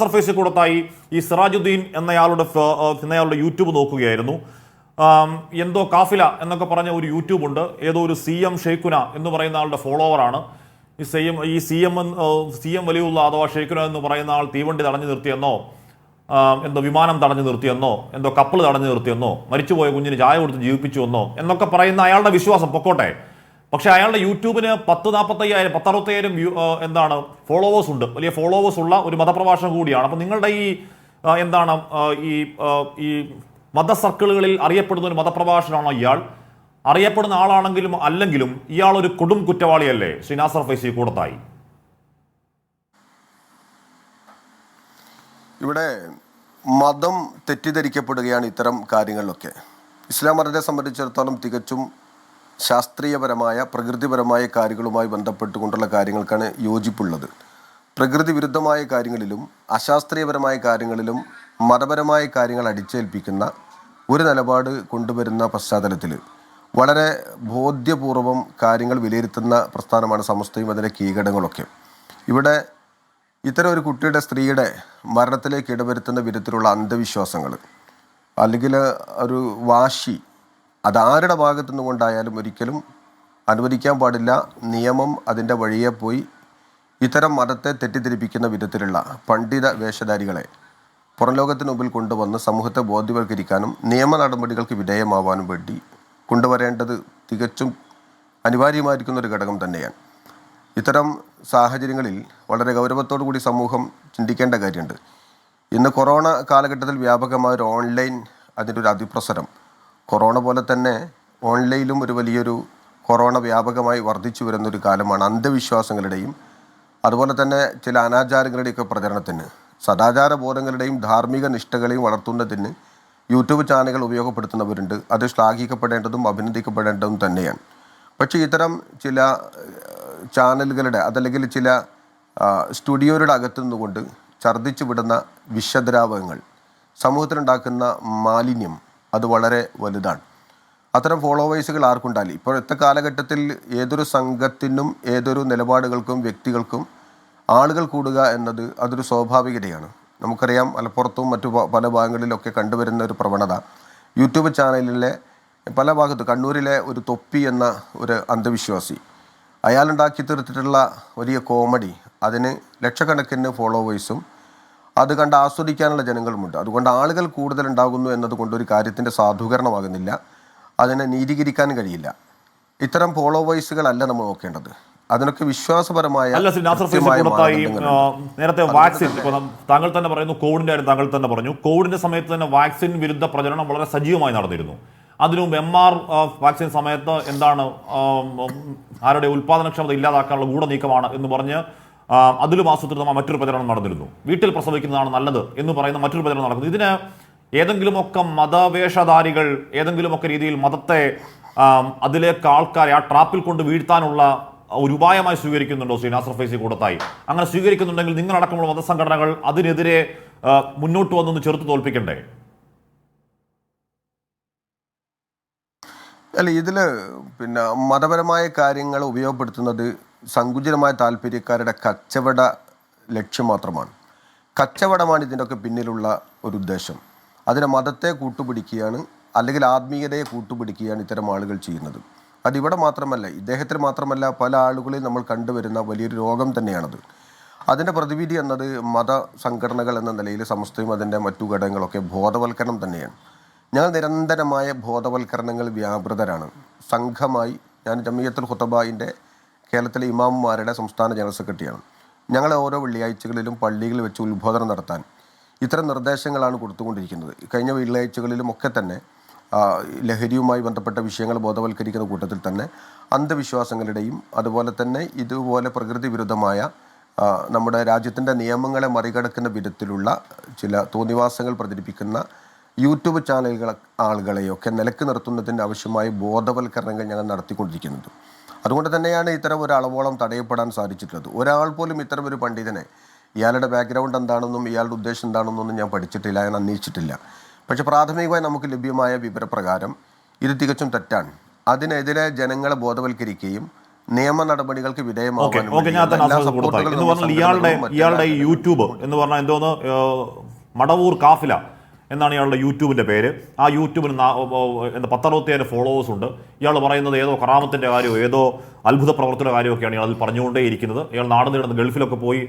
സർഫേസിൽ കൊടുത്തായി ഈ സിറാജുദ്ദീൻ എന്നയാളുടെ യൂട്യൂബ് നോക്കുകയായിരുന്നു. എന്തോ കാഫില എന്നൊക്കെ പറഞ്ഞ ഒരു യൂട്യൂബ് ഉണ്ട്. ഏതോ ഒരു CM ഷെയ്ഖുന എന്ന് പറയുന്ന ആളുടെ ഫോളോവറാണ്. ഈ CM വലിയുള്ള അഥവാ ഷെയ്ഖുന എന്ന് പറയുന്ന ആൾ തീവണ്ടി തടഞ്ഞു നിർത്തിയെന്നോ, എന്തോ വിമാനം തടഞ്ഞു നിർത്തിയെന്നോ, എന്തോ കപ്പൽ തടഞ്ഞു നിർത്തിയെന്നോ, മരിച്ചുപോയ കുഞ്ഞിന് ചായ കൊടുത്ത് ജീവിപ്പിച്ചുവെന്നോ എന്നൊക്കെ പറയുന്ന അയാളുടെ വിശ്വാസം പൊക്കോട്ടെ. പക്ഷെ അയാളുടെ യൂട്യൂബിന് 10-40,000 ഫോളോവേഴ്സ് ഉണ്ട്. വലിയ ഫോളോവേഴ്സ് ഉള്ള ഒരു മതപ്രഭാഷകൻ കൂടിയാണ്. അപ്പൊ നിങ്ങളുടെ ഈ മത സർക്കിളുകളിൽ അറിയപ്പെടുന്ന ഒരു മതപ്രഭാഷകനാണോ ഇയാൾ? അറിയപ്പെടുന്ന ആളാണെങ്കിലും അല്ലെങ്കിലും ഇയാൾ ഒരു കൊടും കുറ്റവാളിയല്ലേ ശ്രീ നാസർ ഫൈസി കൂടത്തായി? ഇവിടെ മതം തെറ്റിദ്ധരിക്കപ്പെടുകയാണ് ഇത്തരം കാര്യങ്ങളിലൊക്കെ. ഇസ്ലാം മതത്തെ സംബന്ധിച്ചിടത്തോളം തികച്ചും ശാസ്ത്രീയപരമായ പ്രകൃതിപരമായ കാര്യങ്ങളുമായി ബന്ധപ്പെട്ടുകൊണ്ടുള്ള കാര്യങ്ങൾക്കാണ് യോജിപ്പുള്ളത്. പ്രകൃതി വിരുദ്ധമായ കാര്യങ്ങളിലും അശാസ്ത്രീയപരമായ കാര്യങ്ങളിലും മതപരമായ കാര്യങ്ങൾ അടിച്ചേൽപ്പിക്കുന്ന ഒരു നിലപാട് കൊണ്ടുവരുന്ന പശ്ചാത്തലത്തിൽ വളരെ ബോധ്യപൂർവം കാര്യങ്ങൾ വിലയിരുത്തുന്ന പ്രസ്ഥാനമാണ് സമസ്തയും അതിൻ്റെ കീഘടകങ്ങളൊക്കെ. ഇവിടെ ഇത്തരം ഒരു കുട്ടിയുടെ സ്ത്രീയുടെ മരണത്തിലേക്ക് ഇടവരുത്തുന്ന വിധത്തിലുള്ള അന്ധവിശ്വാസങ്ങൾ അല്ലെങ്കിൽ ഒരു വാശി അതാരുടെ ഭാഗത്തു നിന്നുകൊണ്ടായാലും ഒരിക്കലും അനുവദിക്കാൻ പാടില്ല. നിയമം അതിൻ്റെ വഴിയെ പോയി ഇത്തരം മതത്തെ തെറ്റിദ്ധരിപ്പിക്കുന്ന വിധത്തിലുള്ള പണ്ഡിത വേഷധാരികളെ പുറം ലോകത്തിന് മുമ്പിൽ കൊണ്ടുവന്ന് സമൂഹത്തെ ബോധ്യവൽക്കരിക്കാനും നിയമ നടപടികൾക്ക് വിധേയമാവാനും വേണ്ടി കൊണ്ടുവരേണ്ടത് തികച്ചും അനിവാര്യമായിരിക്കുന്ന ഒരു ഘടകം തന്നെയാണ്. ഇത്തരം സാഹചര്യങ്ങളിൽ വളരെ ഗൗരവത്തോടു കൂടി സമൂഹം ചിന്തിക്കേണ്ട കാര്യമുണ്ട്. ഇന്ന് കൊറോണ കാലഘട്ടത്തിൽ വ്യാപകമായ ഒരു ഓൺലൈൻ അതിൻ്റെ ഒരു അതിപ്രസരം, കൊറോണ പോലെ തന്നെ ഓൺലൈനിലും ഒരു വലിയൊരു കൊറോണ വ്യാപകമായി വർദ്ധിച്ചു വരുന്നൊരു കാലമാണ്. അന്ധവിശ്വാസങ്ങളുടെയും അതുപോലെ തന്നെ ചില അനാചാരങ്ങളുടെയൊക്കെ പ്രചരണത്തിന്, സദാചാര ബോധങ്ങളുടെയും ധാർമ്മിക നിഷ്ഠകളെയും വളർത്തുന്നതിന് യൂട്യൂബ് ചാനലുകൾ ഉപയോഗപ്പെടുത്തുന്നവരുണ്ട്. അത് ശ്ലാഘിക്കപ്പെടേണ്ടതും അഭിനന്ദിക്കപ്പെടേണ്ടതും തന്നെയാണ്. പക്ഷേ ഇത്തരം ചില ചാനലുകളുടെ അതല്ലെങ്കിൽ ചില സ്റ്റുഡിയോയുടെ അകത്തു നിന്നുകൊണ്ട് ഛർദ്ദിച്ചു വിടുന്ന വിഷദ്രാവകങ്ങൾ, സമൂഹത്തിലുണ്ടാക്കുന്ന മാലിന്യം അത് വളരെ വലുതാണ്. അത്തരം ഫോളോവേഴ്സുകൾ ആർക്കുണ്ടായി ഇപ്പോഴത്തെ കാലഘട്ടത്തിൽ ഏതൊരു സംഘത്തിനും ഏതൊരു നിലപാടുകൾക്കും വ്യക്തികൾക്കും ആളുകൾ കൂടുക എന്നത് അതൊരു സ്വാഭാവികതയാണ്. നമുക്കറിയാം, മലപ്പുറത്തും മറ്റു പല ഭാഗങ്ങളിലൊക്കെ കണ്ടുവരുന്ന ഒരു പ്രവണത. യൂട്യൂബ് ചാനലിലെ പല ഭാഗത്ത് കണ്ണൂരിലെ ഒരു തൊപ്പി എന്ന ഒരു അന്ധവിശ്വാസി, അയാളുണ്ടാക്കി തീർത്തിട്ടുള്ള വലിയ കോമഡി, അതിന് ലക്ഷക്കണക്കിന് ഫോളോവേഴ്സും അത് കണ്ട് ആസ്വദിക്കാനുള്ള ജനങ്ങളുമുണ്ട്. അതുകൊണ്ട് ആളുകൾ കൂടുതലുണ്ടാകുന്നു എന്നതുകൊണ്ട് ഒരു കാര്യത്തിൻ്റെ സാധൂകരണമാകുന്നില്ല, അതിനെ നീതീകരിക്കാൻ കഴിയില്ല. ഇത്തരം ഫോളോവേഴ്സുകളല്ല നമ്മൾ നോക്കേണ്ടത്. അതിനൊക്കെ വിശ്വാസപരമായ നേരത്തെ വാക്സിൻ, താങ്കൾ തന്നെ പറയുന്നു, കോവിഡിന്റെ കാര്യം താങ്കൾ തന്നെ പറഞ്ഞു. കോവിഡിന്റെ സമയത്ത് തന്നെ വാക്സിൻ വിരുദ്ധ പ്രചരണം വളരെ സജീവമായി നടന്നിരുന്നു. അതിനു മുമ്പ് MR വാക്സിൻ സമയത്ത് ആരുടെ ഉൽപാദനക്ഷമത ഇല്ലാതാക്കാനുള്ള ഗൂഢനീക്കമാണ് എന്ന് പറഞ്ഞ് അതിലും ആസൂത്രിതമായ മറ്റൊരു പ്രചരണം നടന്നിരുന്നു. വീട്ടിൽ പ്രസവിക്കുന്നതാണ് നല്ലത് എന്ന് പറയുന്ന മറ്റൊരു പ്രചരണം നടക്കുന്നു. ഇതിന് ഏതെങ്കിലുമൊക്കെ മതവേഷധാരികൾ ഏതെങ്കിലുമൊക്കെ രീതിയിൽ മതത്തെ അതിലേക്ക് ആൾക്കാരെ ആ ട്രാപ്പിൽ കൊണ്ട് വീഴ്ത്താനുള്ള ഒരു ഉപായമായി സ്വീകരിക്കുന്നുണ്ടോ ശ്രീ നാസർ ഫൈസി കൂടത്തായി? അങ്ങനെ സ്വീകരിക്കുന്നുണ്ടെങ്കിൽ നിങ്ങളടക്കമുള്ള മതസംഘടനകൾ അതിനെതിരെ മുന്നോട്ട് വന്നൊന്ന് ചെറുത്ത് തോൽപ്പിക്കണ്ടേ? അല്ല, ഇതിൽ മതപരമായ കാര്യങ്ങൾ ഉപയോഗപ്പെടുത്തുന്നത് സങ്കുചിതമായ താല്പര്യക്കാരുടെ കച്ചവട ലക്ഷ്യം മാത്രമാണ്. കച്ചവടമാണ് ഇതിൻ്റെയൊക്കെ പിന്നിലുള്ള ഒരു ഉദ്ദേശം. അതിനെ മതത്തെ കൂട്ടുപിടിക്കുകയാണ്, അല്ലെങ്കിൽ ആത്മീയതയെ കൂട്ടുപിടിക്കുകയാണ് ഇത്തരം ആളുകൾ ചെയ്യുന്നത്. അതിവിടെ മാത്രമല്ല, ഇദ്ദേഹത്തിൽ മാത്രമല്ല, പല ആളുകളിൽ നമ്മൾ കണ്ടുവരുന്ന വലിയൊരു രോഗം തന്നെയാണത്. അതിൻ്റെ പ്രതിവിധി എന്നത് മത സംഘടനകൾ എന്ന നിലയിൽ സമസ്തയും അതിൻ്റെ മറ്റു ഘടകങ്ങളൊക്കെ ബോധവൽക്കരണം തന്നെയാണ്. ഞങ്ങൾ നിരന്തരമായ ബോധവൽക്കരണങ്ങൾ വ്യാപൃതരാണ്. സംഘമായി ഞാൻ ജമിയത്തുൽ ഖുതബായിൻ്റെ കേരളത്തിലെ ഇമാമുമാരുടെ സംസ്ഥാന ജനറൽ സെക്രട്ടറിയാണ്. ഞങ്ങൾ ഓരോ വെള്ളിയാഴ്ചകളിലും പള്ളികളിൽ വെച്ച് ഉത്ബോധനം നടത്താൻ ഇത്തരം നിർദ്ദേശങ്ങളാണ് കൊടുത്തുകൊണ്ടിരിക്കുന്നത്. കഴിഞ്ഞ വെള്ളിയാഴ്ചകളിലും ഒക്കെ തന്നെ ലഹരിയുമായി ബന്ധപ്പെട്ട വിഷയങ്ങൾ ബോധവൽക്കരിക്കുന്ന കൂട്ടത്തിൽ തന്നെ അന്ധവിശ്വാസങ്ങളുടെയും അതുപോലെ തന്നെ ഇതുപോലെ പ്രകൃതി വിരുദ്ധമായ നമ്മുടെ രാജ്യത്തിൻ്റെ നിയമങ്ങളെ മറികടക്കുന്ന വിധത്തിലുള്ള ചില തോന്നിവാസങ്ങൾ പ്രചരിപ്പിക്കുന്ന യൂട്യൂബ് ചാനലുകൾ ആളുകളെയൊക്കെ നിലക്ക് നിർത്തുന്നതിന് ആവശ്യമായ ബോധവൽക്കരണങ്ങൾ ഞങ്ങൾ നടത്തിക്കൊണ്ടിരിക്കുന്നത്. അതുകൊണ്ട് തന്നെയാണ് ഇത്തരം ഒരു അളവോളം തടയപ്പെടാൻ സാധിച്ചിട്ടുള്ളത്. ഒരാൾ പോലും ഇത്തരം ഒരു പണ്ഡിതനെ ഇയാളുടെ ബാക്ക്ഗ്രൗണ്ട് എന്താണെന്നും ഇയാളുടെ ഉദ്ദേശം എന്താണെന്നൊന്നും ഞാൻ പഠിച്ചിട്ടില്ല, ഞാൻ അന്വേഷിച്ചിട്ടില്ല. പക്ഷെ പ്രാഥമികമായി നമുക്ക് ലഭ്യമായ വിവരപ്രകാരം ഇത് തികച്ചും തെറ്റാണ്. അതിനെതിരെ ജനങ്ങളെ ബോധവൽക്കരിക്കുകയും നിയമ നടപടികൾക്ക് വിധേയമാവാൻ ഓക്കെ ഞാൻ തന്നെ ആശ്വാസം കൊടുത്തായി എന്ന് പറഞ്ഞാൽ ഇയാളുടെ ഈ യൂട്യൂബ് എന്ന് പറഞ്ഞാൽ എന്തോന്ന് മടവൂർ കാഫില എന്നാണ് ഇയാളുടെ യൂട്യൂബിൻ്റെ പേര്. ആ യൂട്യൂബിന് 160,000 ഫോളോവേഴ്സ് ഉണ്ട്. ഇയാൾ പറയുന്നത് ഏതോ കറാമത്തിൻ്റെ കാര്യമോ ഏതോ അത്ഭുത പ്രവർത്തന കാര്യമൊക്കെയാണ് ഇയാൾ അതിൽ പറഞ്ഞുകൊണ്ടേയിരിക്കുന്നത്. ഇയാൾ നാട് നീളുന്ന ഗൾഫിലൊക്കെ പോയി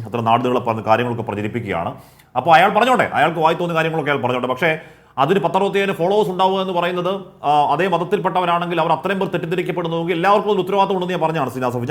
അത്ര നാട് നീളെ പറഞ്ഞ കാര്യങ്ങളൊക്കെ പ്രചരിപ്പിക്കുകയാണ്. അപ്പോൾ അയാൾ പറഞ്ഞോട്ടെ, അയാൾക്ക് വായി തോന്നിയ കാര്യങ്ങളൊക്കെ അയാൾ പറഞ്ഞോട്ടെ. പക്ഷേ അതിന് 160,000 ഫോളോവേഴ്സ് ഉണ്ടാവുക എന്ന് പറയുന്നത് അതേ മതത്തിൽപ്പെട്ടവരാണെങ്കിൽ അവർ അത്രയും പേർ തെറ്റിദ്ധരിക്കപ്പെടുന്നുവെങ്കിൽ എല്ലാവർക്കും ഒരു ഉത്തരവാദിത്തം ഉണ്ടെന്ന് ഞാൻ പറഞ്ഞാണ്. ശ്രീനാഥ് സഫി